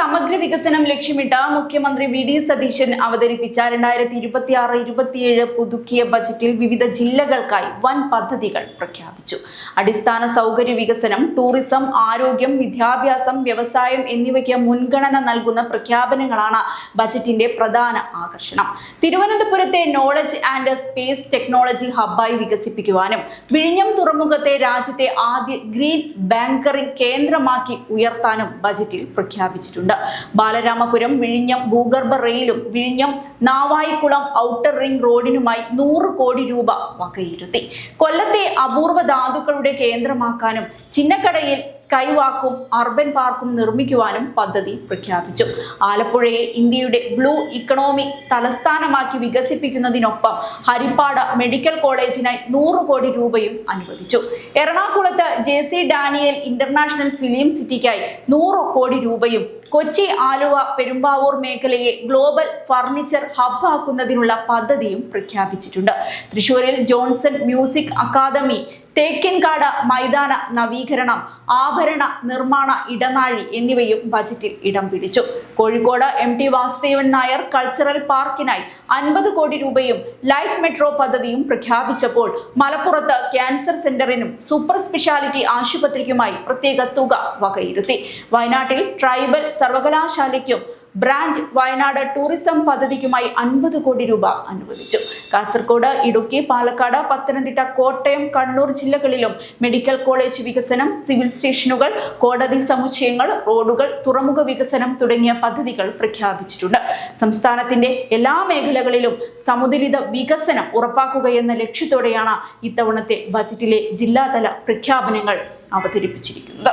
സമഗ്ര വികസനം ലക്ഷ്യമിട്ട് മുഖ്യമന്ത്രി വി ഡി സതീശൻ അവതരിപ്പിച്ച 2026-27 പുതുക്കിയ ബജറ്റിൽ വിവിധ ജില്ലകൾക്കായി വൻ പദ്ധതികൾ പ്രഖ്യാപിച്ചു. അടിസ്ഥാന സൗകര്യ വികസനം, ടൂറിസം, ആരോഗ്യം, വിദ്യാഭ്യാസം, വ്യവസായം എന്നിവയ്ക്ക് മുൻഗണന നൽകുന്ന പ്രഖ്യാപനങ്ങളാണ് ബജറ്റിന്റെ പ്രധാന ആകർഷണം. തിരുവനന്തപുരത്തെ നോളജ് ആൻഡ് സ്പേസ് ടെക്നോളജി ഹബ്ബായി വികസിപ്പിക്കുവാനും വിഴിഞ്ഞം തുറമുഖത്തെ രാജ്യത്തെ ആദ്യ ഗ്രീൻ ബാങ്കറിംഗ് കേന്ദ്രമാക്കി ഉയർത്താനും ബജറ്റിൽ പ്രഖ്യാപിച്ചിട്ടുണ്ട്. ബാലരാമപുരം വിഴിഞ്ഞം ഭൂഗർഭ റെയിലും വിഴിഞ്ഞം നാവായിക്കുളം ഔട്ടർ റിംഗ് റോഡിനുമായി 100 കോടി രൂപ വകയിരുത്തി. കൊല്ലത്തെ അപൂർവ ധാതുക്കളുടെ കേന്ദ്രമാക്കാനും ചിന്നക്കടയിൽ സ്കൈ വാക്കും അർബൻ പാർക്കും നിർമ്മിക്കുവാനും പദ്ധതി പ്രഖ്യാപിച്ചു. ആലപ്പുഴയെ ഇന്ത്യയുടെ ബ്ലൂ ഇക്കണോമി തലസ്ഥാനമാക്കി വികസിപ്പിക്കുന്നതിനൊപ്പം ഹരിപ്പാട് മെഡിക്കൽ കോളേജിനായി 100 കോടി രൂപയും അനുവദിച്ചു. എറണാകുളത്ത് JC ഡാനിയൽ ഇന്റർനാഷണൽ ഫിലിം സിറ്റിക്കായി 100 കോടി രൂപയും കൊച്ചി, ആലുവ, പെരുമ്പാവൂർ മേഖലയെ ഗ്ലോബൽ ഫർണിച്ചർ ഹബ് ആക്കുന്നതിനുള്ള പദ്ധതിയും പ്രഖ്യാപിച്ചിട്ടുണ്ട്. തൃശൂരിൽ ജോൺസൺ മ്യൂസിക് അക്കാദമി, തേക്കിൻകാട് മൈതാന നവീകരണം, ആഭരണ നിർമ്മാണ ഇടനാഴി എന്നിവയും ബജറ്റിൽ ഇടം പിടിച്ചു. കോഴിക്കോട് MT വാസുദേവൻ നായർ കൾച്ചറൽ പാർക്കിനായി 50 കോടി രൂപയും ലൈറ്റ് മെട്രോ പദ്ധതിയും പ്രഖ്യാപിച്ചപ്പോൾ മലപ്പുറത്ത് ക്യാൻസർ സെന്ററിനും സൂപ്പർ സ്പെഷ്യാലിറ്റി ആശുപത്രിക്കുമായി പ്രത്യേക തുക വകയിരുത്തി. വയനാട്ടിൽ ട്രൈബൽ സർവകലാശാലയ്ക്കും ബ്രാൻഡ് വയനാട് ടൂറിസം പദ്ധതിക്കുമായി 50 കോടി രൂപ അനുവദിച്ചു. കാസർഗോഡ്, ഇടുക്കി, പാലക്കാട്, പത്തനംതിട്ട, കോട്ടയം, കണ്ണൂർ ജില്ലകളിലും മെഡിക്കൽ കോളേജ് വികസനം, സിവിൽ സ്റ്റേഷനുകൾ, കോടതി സമുച്ചയങ്ങൾ, റോഡുകൾ, തുറമുഖ വികസനം തുടങ്ങിയ പദ്ധതികൾ പ്രഖ്യാപിച്ചിട്ടുണ്ട്. സംസ്ഥാനത്തിന്റെ എല്ലാ മേഖലകളിലും സമുദ്രിത വികസനം ഉറപ്പാക്കുകയെന്ന ലക്ഷ്യത്തോടെയാണ് ഇത്തവണത്തെ ബജറ്റിലെ ജില്ലാതല പ്രഖ്യാപനങ്ങൾ അവതരിപ്പിച്ചിരിക്കുന്നത്.